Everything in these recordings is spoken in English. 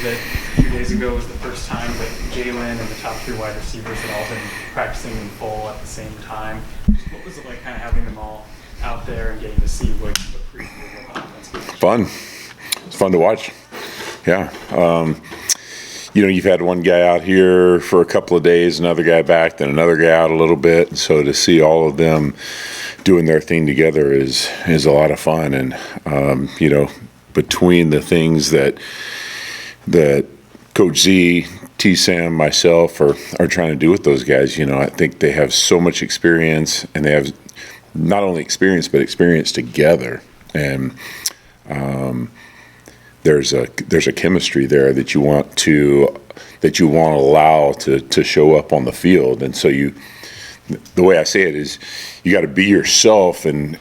that a few days ago was the first time that Jalen and the top three wide receivers had all been practicing in full at the same time. Just what was it like kind of having them all out there and getting to see what the preview of offense was? Fun. It's fun to watch. Yeah. You've had one guy out here for a couple of days, another guy back, then another guy out a little bit. So to see all of them doing their thing together is a lot of fun. And, between the things that Coach Z, T-Sam, myself are trying to do with those guys, I think they have so much experience, and they have not only experience, but experience together. And there's a chemistry there that you want to allow to show up on the field. And so the way I say it is, you got to be yourself, and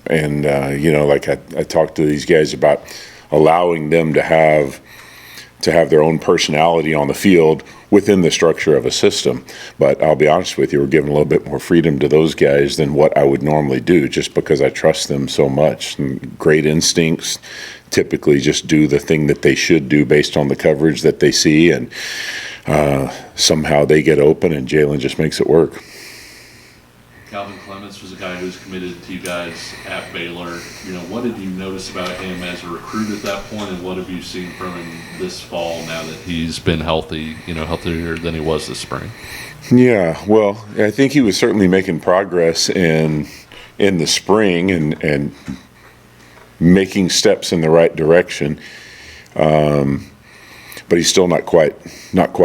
like I talked to these guys about allowing them to have their own personality on the field within the structure of a system. But I'll be honest with you, we're giving a little bit more freedom to those guys than what I would normally do, just because I trust them so much. And great instincts typically just do the thing that they should do based on the coverage that they see, and somehow they get open, and Jalen just makes it work. Calvin Clements was a guy who was committed to you guys at Baylor. What did you notice about him as a recruit at that point, and what have you seen from him this fall now that he's been healthy, healthier than he was this spring? Yeah, well, I think he was certainly making progress in the spring and making steps in the right direction. But he's still not quite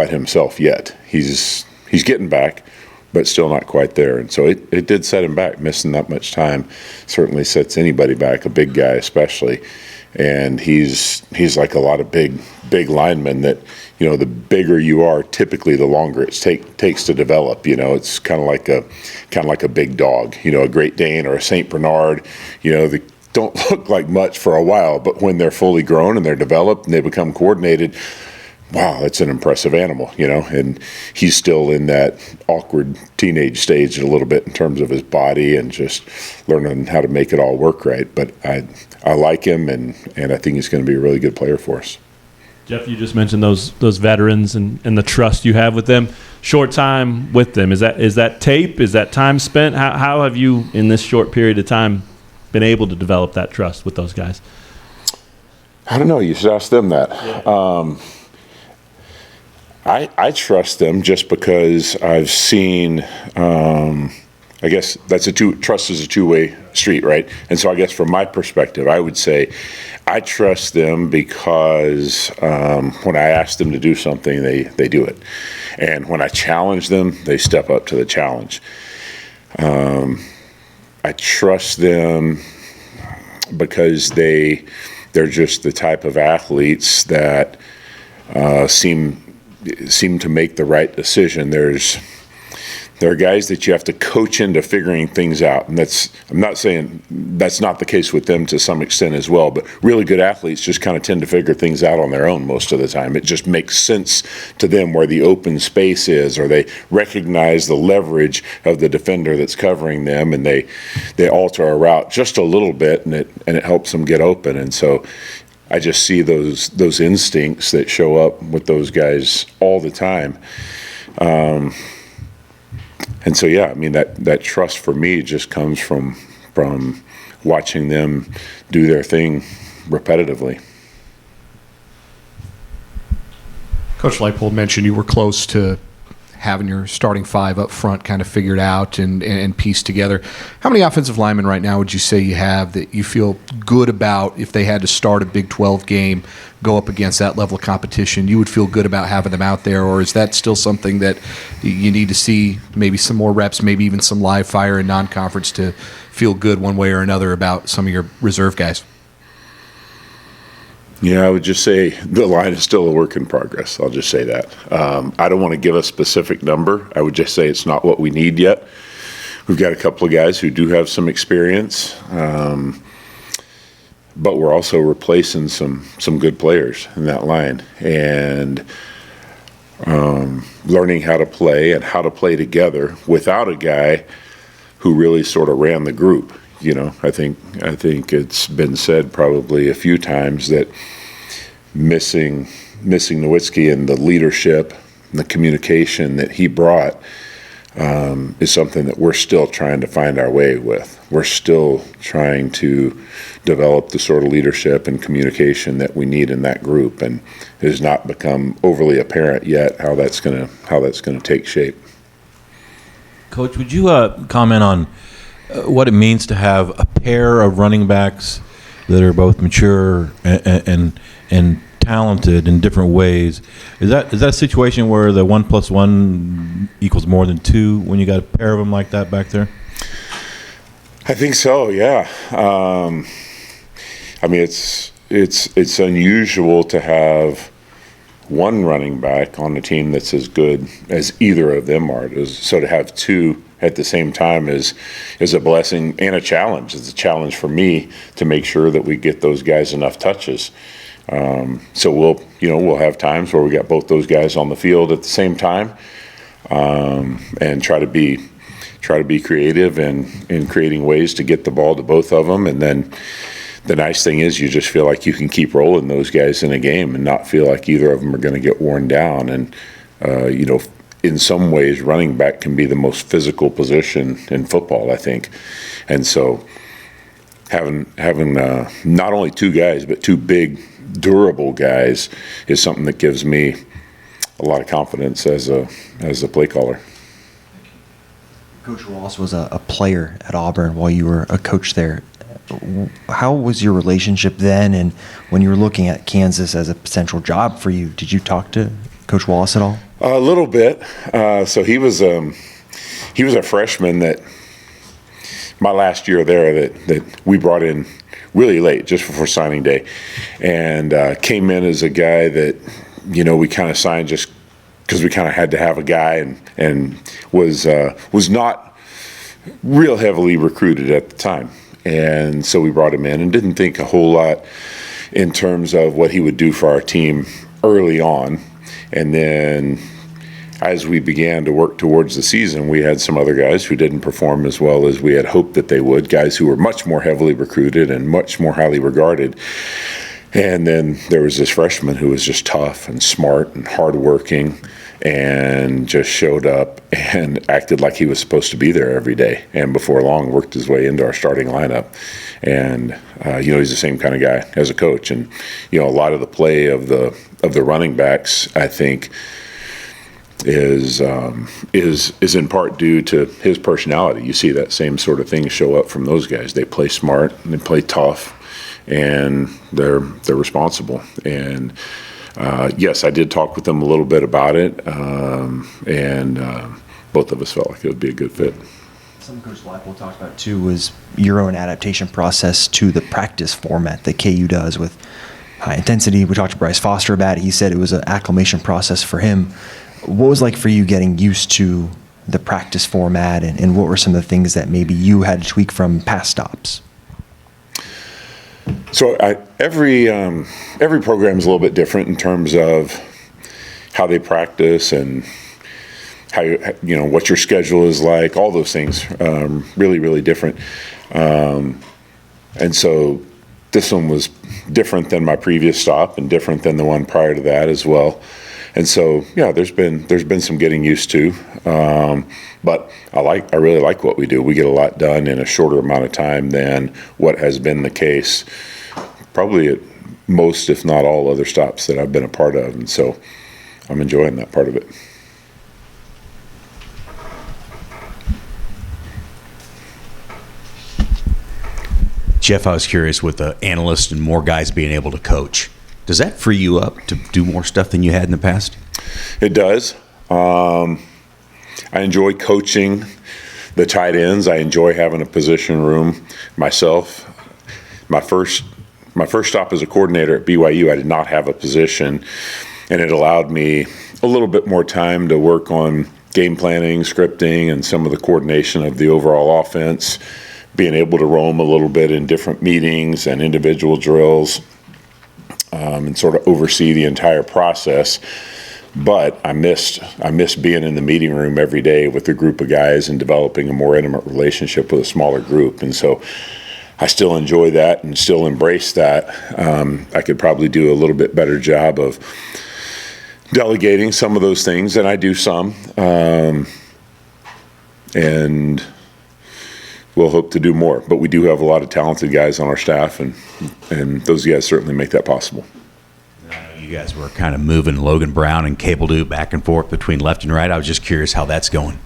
himself yet. He's getting back, but still not quite there. And so it did set him back. Missing that much time certainly sets anybody back, a big guy especially. And he's like a lot of big linemen that, the bigger you are, typically the longer it takes to develop. It's kind of like a big dog, a Great Dane or a Saint Bernard. They don't look like much for a while, but when they're fully grown and they're developed and they become coordinated, wow, that's an impressive animal, and he's still in that awkward teenage stage a little bit in terms of his body and just learning how to make it all work right. But I like him, and I think he's going to be a really good player for us. Jeff, you just mentioned those veterans and the trust you have with them. Short time with them, is that tape? Is that time spent? How have you, in this short period of time, been able to develop that trust with those guys? I don't know. You should ask them that. Yeah. I trust them just because I've seen, I guess trust is a two-way street, right? And so I guess from my perspective, I would say I trust them because when I ask them to do something, they do it. And when I challenge them, they step up to the challenge. I trust them because they're just the type of athletes that seem to make the right decision. There are guys that you have to coach into figuring things out, and I'm not saying that's not the case with them to some extent as well, but really good athletes just kind of tend to figure things out on their own most of the time. It just makes sense to them where the open space is, or they recognize the leverage of the defender that's covering them, and they alter a route just a little bit, and it helps them get open. And so I just see those instincts that show up with those guys all the time. And so, yeah, I mean, that trust for me just comes from watching them do their thing repetitively. Coach Leipold mentioned you were close to having your starting five up front kind of figured out and pieced together. How many offensive linemen right now would you say you have that you feel good about if they had to start a Big 12 game, go up against that level of competition? You would feel good about having them out there, or is that still something that you need to see maybe some more reps, maybe even some live fire in non-conference to feel good one way or another about some of your reserve guys? Yeah, I would just say the line is still a work in progress. I'll just say that. I don't want to give a specific number. I would just say it's not what we need yet. We've got a couple of guys who do have some experience, but we're also replacing some good players in that line, and learning how to play and how to play together without a guy who really sort of ran the group. I think it's been said probably a few times that missing Nowitzki, and the leadership and the communication that he brought is something that we're still trying to find our way with. We're still trying to develop the sort of leadership and communication that we need in that group, and it has not become overly apparent yet how that's gonna take shape. Coach, would you comment on what it means to have a pair of running backs that are both mature and talented in different ways? Is that a situation where the 1 + 1 equals more than 2 when you got a pair of them like that back there? I think so, yeah. I mean, it's unusual to have one running back on the team that's as good as either of them are. So to have two at the same time is a blessing and a challenge. It's a challenge for me to make sure that we get those guys enough touches. So we'll have times where we got both those guys on the field at the same time, and try to be creative in creating ways to get the ball to both of them. And then the nice thing is you just feel like you can keep rolling those guys in a game and not feel like either of them are going to get worn down. And in some ways, running back can be the most physical position in football, I think. And so having not only two guys but two big, durable guys is something that gives me a lot of confidence as a play caller. Coach Ross was a player at Auburn while you were a coach there. How was your relationship then, and when you were looking at Kansas as a potential job for you, did you talk to Coach Wallace at all? A little bit. So he was a freshman that my last year there that we brought in really late, just before signing day, and came in as a guy that we kind of signed just because we kind of had to have a guy, and was not real heavily recruited at the time. And so we brought him in and didn't think a whole lot in terms of what he would do for our team early on. And then as we began to work towards the season, we had some other guys who didn't perform as well as we had hoped that they would, guys who were much more heavily recruited and much more highly regarded. And then there was this freshman who was just tough and smart and hardworking and just showed up and acted like he was supposed to be there every day. And before long, worked his way into our starting lineup. And he's the same kind of guy as a coach. And a lot of the play of the running backs, I think, is in part due to his personality. You see that same sort of thing show up from those guys. They play smart and they play tough, and they're responsible. And yes, I did talk with them a little bit about it, and both of us felt like it would be a good fit. Something Coach Leipold talked about too was your own adaptation process to the practice format that KU does with high intensity. We talked to Bryce Foster about it. He said it was an acclimation process for him. What was it like for you getting used to the practice format, and what were some of the things that maybe you had to tweak from past stops? So every program is a little bit different in terms of how they practice and how what your schedule is like. All those things really, really different. And so this one was different than my previous stop and different than the one prior to that as well. And so, yeah, there's been some getting used to, but I really like what we do. We get a lot done in a shorter amount of time than what has been the case, probably at most, if not all, other stops that I've been a part of. And so, I'm enjoying that part of it. Jeff, I was curious, with the analyst and more guys being able to coach, does that free you up to do more stuff than you had in the past? It does. I enjoy coaching the tight ends. I enjoy having a position room myself. My first stop as a coordinator at BYU, I did not have a position, and it allowed me a little bit more time to work on game planning, scripting, and some of the coordination of the overall offense, being able to roam a little bit in different meetings and individual drills, and sort of oversee the entire process. But I missed being in the meeting room every day with a group of guys and developing a more intimate relationship with a smaller group. And so I still enjoy that and still embrace that. I could probably do a little bit better job of delegating some of those things, and I do some. And we'll hope to do more. But we do have a lot of talented guys on our staff, and those guys certainly make that possible. You guys were kind of moving Logan Brown and Cable Dew back and forth between left and right. I was just curious how that's going.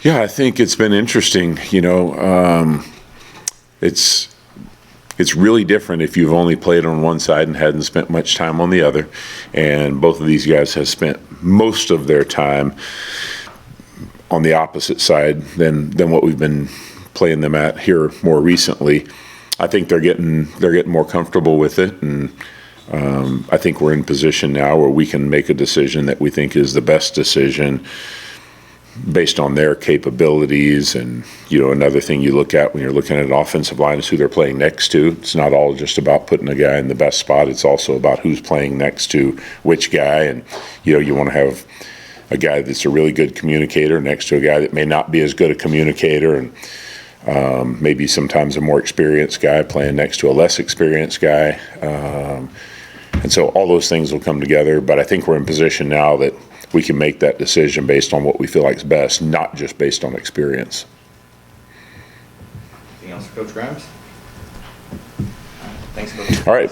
Yeah, I think it's been interesting. It's really different if you've only played on one side and hadn't spent much time on the other. And both of these guys have spent most of their time on the opposite side than what we've been playing them at here more recently. I think they're getting more comfortable with it, and I think we're in position now where we can make a decision that we think is the best decision based on their capabilities. And another thing you look at when you're looking at an offensive line is who they're playing next to. It's not all just about putting a guy in the best spot. It's also about who's playing next to which guy. And you want to have a guy that's a really good communicator next to a guy that may not be as good a communicator, and maybe sometimes a more experienced guy playing next to a less experienced guy. And so all those things will come together. But I think we're in position now that we can make that decision based on what we feel like is best, not just based on experience. Anything else for Coach Grimes? Thanks, Coach. All right.